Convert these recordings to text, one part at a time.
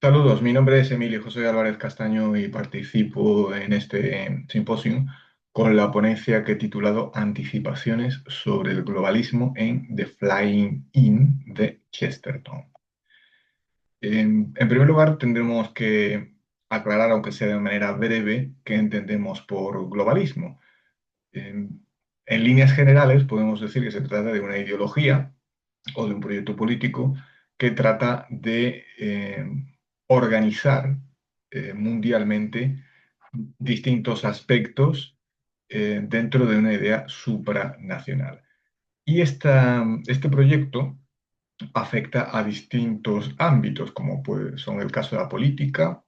Saludos, mi nombre es Emilio José Álvarez Castaño y participo en este simposio con la ponencia que he titulado Anticipaciones sobre el globalismo en The Flying Inn de Chesterton. En primer lugar, tendremos que aclarar, aunque sea de manera breve, qué entendemos por globalismo. En líneas generales, podemos decir que se trata de una ideología o de un proyecto político que trata de organizar mundialmente distintos aspectos dentro de una idea supranacional. Y este proyecto afecta a distintos ámbitos, como son el caso de la política,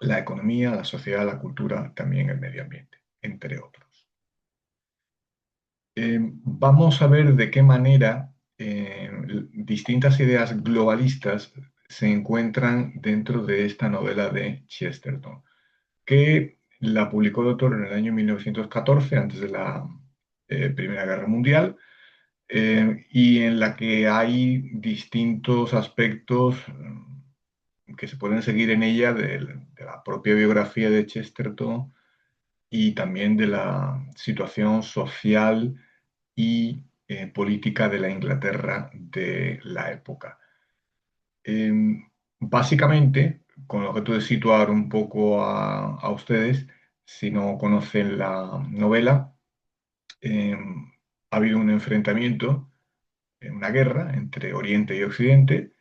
la economía, la sociedad, la cultura, también el medio ambiente, entre otros. Vamos a ver de qué manera distintas ideas globalistas se encuentran dentro de esta novela de Chesterton, que la publicó el autor en el año 1914, antes de la Primera Guerra Mundial, y en la que hay distintos aspectos que se pueden seguir en ella de la propia biografía de Chesterton y también de la situación social y política de la Inglaterra de la época. Básicamente, con el objeto de situar un poco a ustedes, si no conocen la novela, eh, ha habido un enfrentamiento, una guerra entre Oriente y Occidente,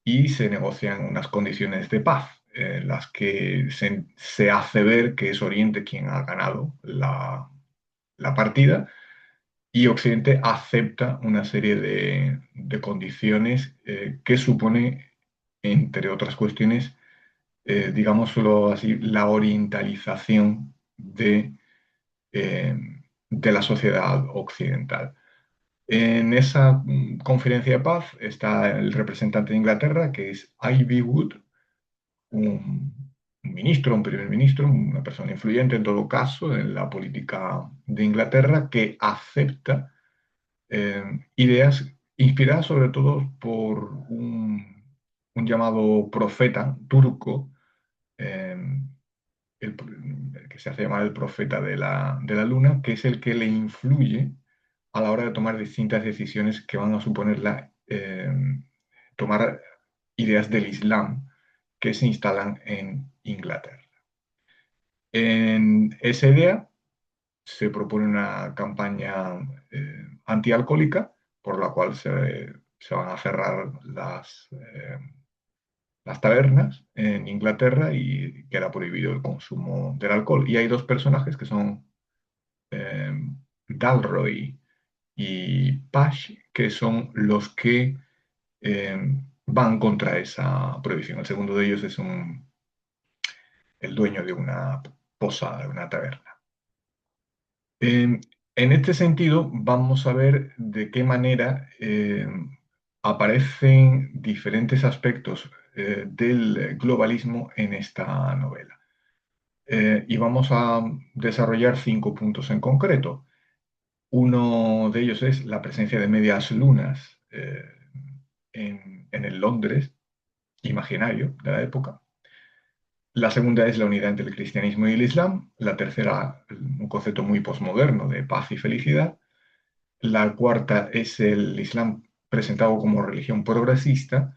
y se negocian unas condiciones de paz, en las que se hace ver que es Oriente quien ha ganado la partida y Occidente acepta una serie de condiciones que supone, entre otras cuestiones, digámoslo así, la orientalización eh, de la sociedad occidental. En esa conferencia de paz está el representante de Inglaterra, que es Ivy Wood, un ministro, un primer ministro, una persona influyente en todo caso en la política de Inglaterra, que acepta eh, ideas inspiradas sobre todo por un llamado profeta turco, eh, el que se hace llamar el profeta de la luna, que es el que le influye a la hora de tomar distintas decisiones que van a suponer tomar ideas del Islam que se instalan en Inglaterra. En esa idea se propone una campaña antialcohólica por la cual se van a cerrar las tabernas en Inglaterra y queda prohibido el consumo del alcohol. Y hay dos personajes que son eh, Dalroy y Pash, que son los que van contra esa prohibición. El segundo de ellos es el dueño de una posada, de una taberna. En este sentido, vamos a ver de qué manera aparecen diferentes aspectos del globalismo en esta novela. Y vamos a desarrollar 5 puntos en concreto. Uno de ellos es la presencia de medias lunas en el Londres imaginario de la época. La segunda es la unidad entre el cristianismo y el islam. La tercera, un concepto muy posmoderno de paz y felicidad. La cuarta es el islam presentado como religión progresista.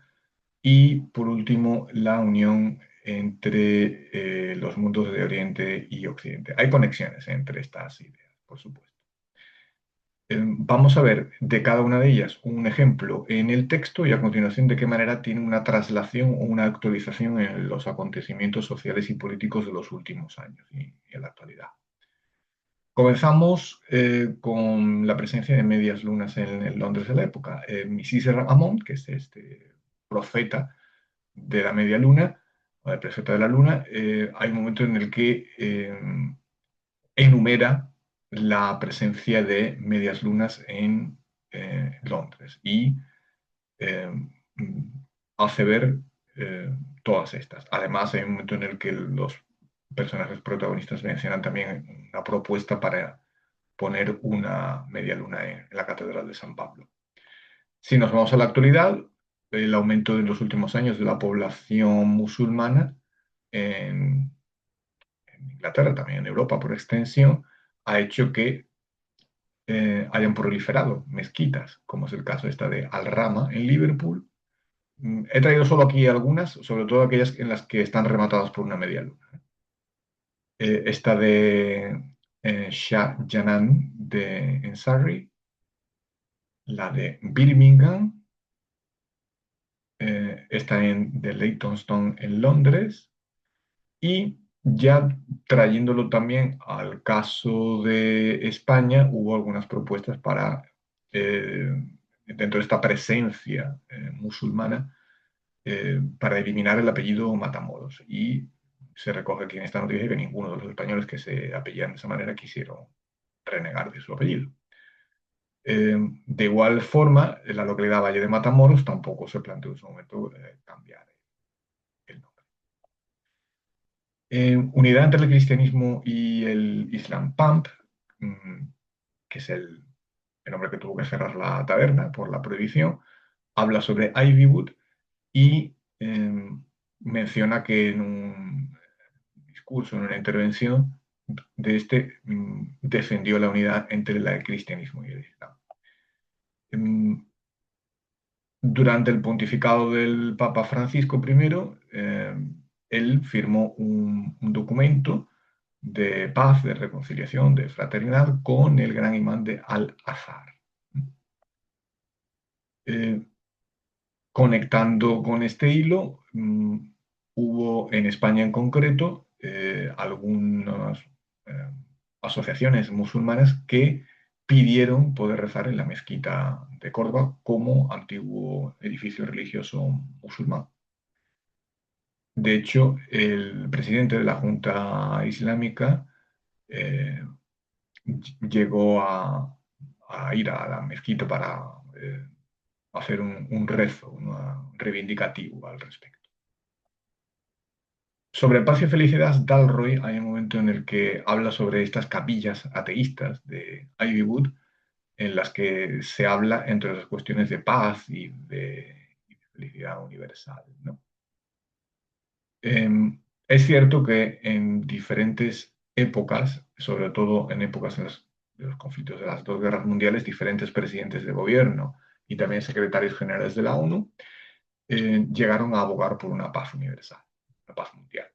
Y por último, la unión entre los mundos de Oriente y Occidente. Hay conexiones entre estas ideas, por supuesto. Vamos a ver de cada una de ellas un ejemplo en el texto y a continuación de qué manera tiene una traslación o una actualización en los acontecimientos sociales y políticos de los últimos años y en la actualidad. Comenzamos con la presencia de medias lunas en el Londres de la época. Mrs. Amont, que es este profeta de la media luna, o el profeta de la luna, hay un momento en el que enumera la presencia de medias lunas en Londres y eh, hace ver eh, todas estas. Además, hay un momento en el que los personajes protagonistas mencionan también una propuesta para poner una media luna en la Catedral de San Pablo. Si nos vamos a la actualidad, el aumento en los últimos años de la población musulmana en, en Inglaterra, también en Europa por extensión, ha hecho que hayan proliferado mezquitas, como es el caso esta de Al-Rama en Liverpool. He traído solo aquí algunas, sobre todo aquellas en las que están rematadas por una media luna. Esta de Shah Janan en Surrey, la de Birmingham, esta de Leytonstone en Londres, y ya trayéndolo también al caso de España, hubo algunas propuestas para, eh, dentro de esta presencia musulmana, para eliminar el apellido Matamoros. Y se recoge aquí en esta noticia que ninguno de los españoles que se apellían de esa manera quisieron renegar de su apellido. De igual forma, en la localidad Valle de Matamoros tampoco se planteó en su momento cambiar el nombre. Unidad entre el cristianismo y el Islam Pump, mm, que es el hombre que tuvo que cerrar la taberna por la prohibición, habla sobre Ivywood y menciona que en un discurso, en una intervención de este, defendió la unidad entre el cristianismo y el Islam. Em, Durante el pontificado del Papa Francisco I, él firmó un documento de paz, de reconciliación, de fraternidad con el gran imán de Al-Azhar. Eh, Conectando con este hilo, hubo en España en concreto algunas eh, asociaciones musulmanas que pidieron poder rezar en la mezquita de Córdoba como antiguo edificio religioso musulmán. De hecho, el presidente de la Junta Islámica eh, llegó a ir a la mezquita para hacer un rezo, reivindicativo al respecto. Sobre Paz y Felicidad, Dalroy hay un momento en el que habla sobre estas capillas ateístas de Ivywood, en las que se habla entre las cuestiones de paz y de felicidad universal, ¿no? Es cierto que en diferentes épocas, sobre todo en épocas de los conflictos de las dos guerras mundiales, diferentes presidentes de gobierno y también secretarios generales de la ONU llegaron a abogar por una paz universal, una paz mundial.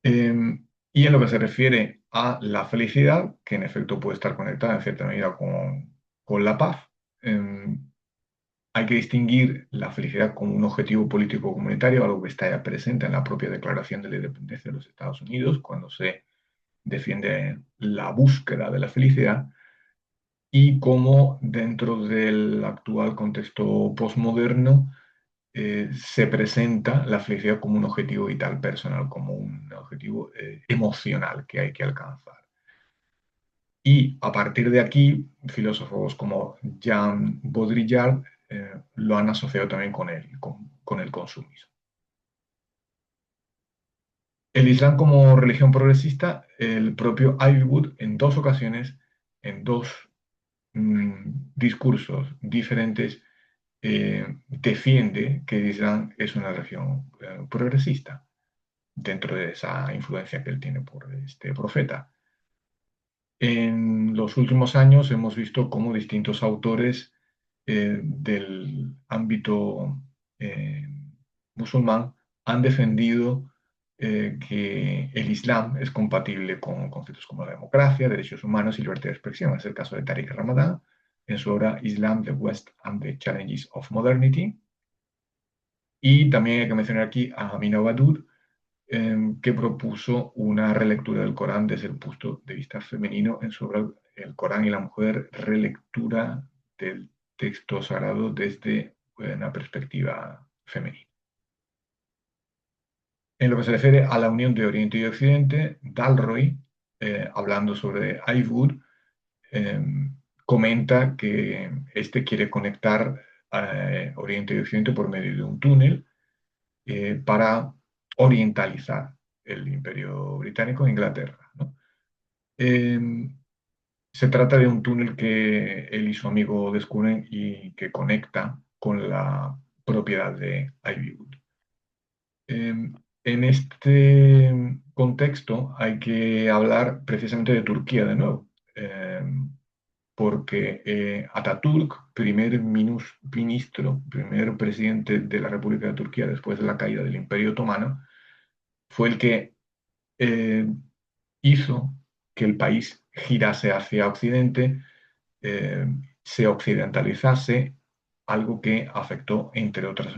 Y en lo que se refiere a la felicidad, que en efecto puede estar conectada en cierta medida con la paz, hay que distinguir la felicidad como un objetivo político comunitario, algo que está ya presente en la propia Declaración de la Independencia de los Estados Unidos, cuando se defiende la búsqueda de la felicidad, y cómo dentro del actual contexto postmoderno se presenta la felicidad como un objetivo vital personal, como un objetivo emocional que hay que alcanzar. Y a partir de aquí, filósofos como Jean Baudrillard lo han asociado también con el consumismo. El Islam como religión progresista, el propio Ivywood en dos ocasiones, en dos discursos diferentes, defiende que el Islam es una religión progresista dentro de esa influencia que él tiene por este profeta. En los últimos años hemos visto cómo distintos autores del ámbito eh, musulmán han defendido que el Islam es compatible con conceptos como la democracia, derechos humanos y libertad de expresión. Es el caso de Tariq Ramadan en su obra Islam, the West and the Challenges of Modernity. Y también hay que mencionar aquí a Amina Wadud, que propuso una relectura del Corán desde el punto de vista femenino en su obra El Corán y la mujer, relectura del texto sagrado desde una perspectiva femenina. En lo que se refiere a la unión de Oriente y Occidente, Dalroy, hablando sobre Ivewood, eh, comenta que este quiere conectar Oriente y Occidente por medio de un túnel para orientalizar el Imperio Británico e Inglaterra, ¿no? Eh, Se trata de un túnel que él y su amigo descubren y que conecta con la propiedad de Ivywood. En este contexto hay que hablar precisamente de Turquía de nuevo, porque Atatürk, ministro, primer presidente de la República de Turquía después de la caída del Imperio Otomano, fue el que eh, hizo que el país girase hacia Occidente, eh, se occidentalizase, algo que afectó, entre otras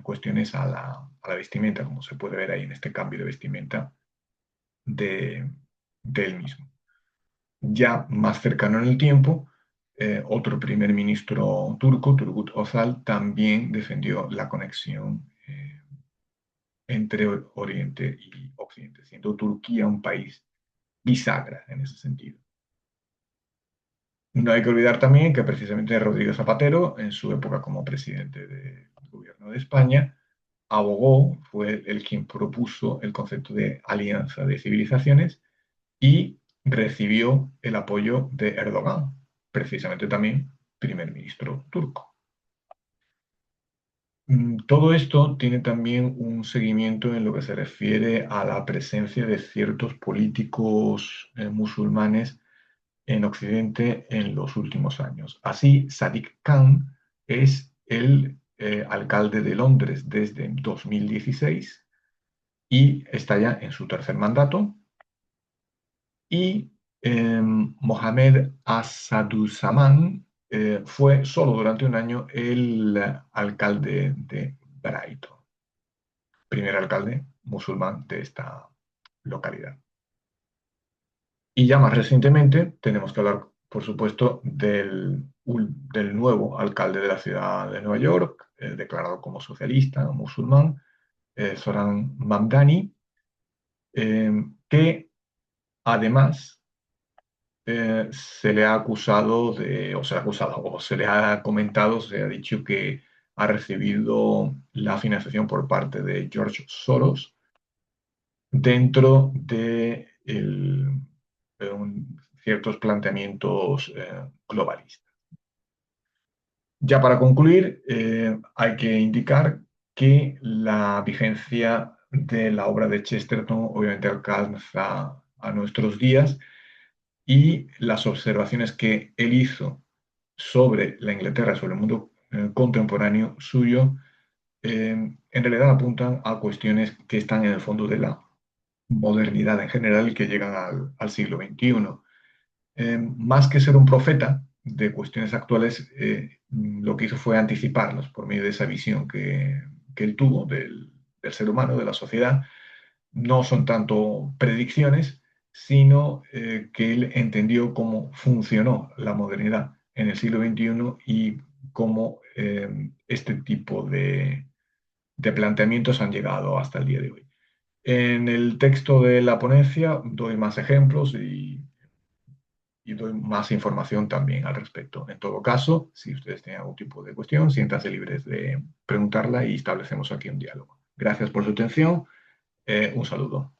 cuestiones, a la vestimenta, como se puede ver ahí en este cambio de vestimenta de, de él mismo. Ya más cercano en el tiempo, otro primer ministro turco, Turgut Özal, también defendió la conexión entre Oriente y Occidente, siendo Turquía un país bisagra en ese sentido. No hay que olvidar también que precisamente Rodríguez Zapatero, en su época como presidente del gobierno de España, abogó, fue el quien propuso el concepto de alianza de civilizaciones y recibió el apoyo de Erdogan, precisamente también primer ministro turco. Todo esto tiene también un seguimiento en lo que se refiere a la presencia de ciertos políticos musulmanes en Occidente en los últimos años. Así, Sadiq Khan es el alcalde de Londres desde 2016 y está ya en su tercer mandato. Y Mohamed Asaduzzamán fue solo durante un año el alcalde de Brighton, primer alcalde musulmán de esta localidad. Y ya más recientemente tenemos que hablar, por supuesto, del nuevo alcalde de la ciudad de Nueva York, declarado como socialista, musulmán, Zoran Mamdani, que además se le ha acusado o se le ha acusado, o se le ha comentado, se ha dicho que ha recibido la financiación por parte de George Soros dentro ciertos planteamientos globalistas. Ya para concluir, hay que indicar que la vigencia de la obra de Chesterton obviamente alcanza a nuestros días y las observaciones que él hizo sobre la Inglaterra, sobre el mundo contemporáneo suyo, en realidad apuntan a cuestiones que están en el fondo de la modernidad en general y que llegan al siglo XXI. Más que ser un profeta de cuestiones actuales, lo que hizo fue anticiparlas por medio de esa visión que él tuvo del ser humano, de la sociedad. No son tanto predicciones, sino que él entendió cómo funcionó la modernidad en el siglo XXI y cómo este tipo de planteamientos han llegado hasta el día de hoy. En el texto de la ponencia doy más ejemplos y doy más información también al respecto. En todo caso, si ustedes tienen algún tipo de cuestión, siéntanse libres de preguntarla y establecemos aquí un diálogo. Gracias por su atención. Un saludo.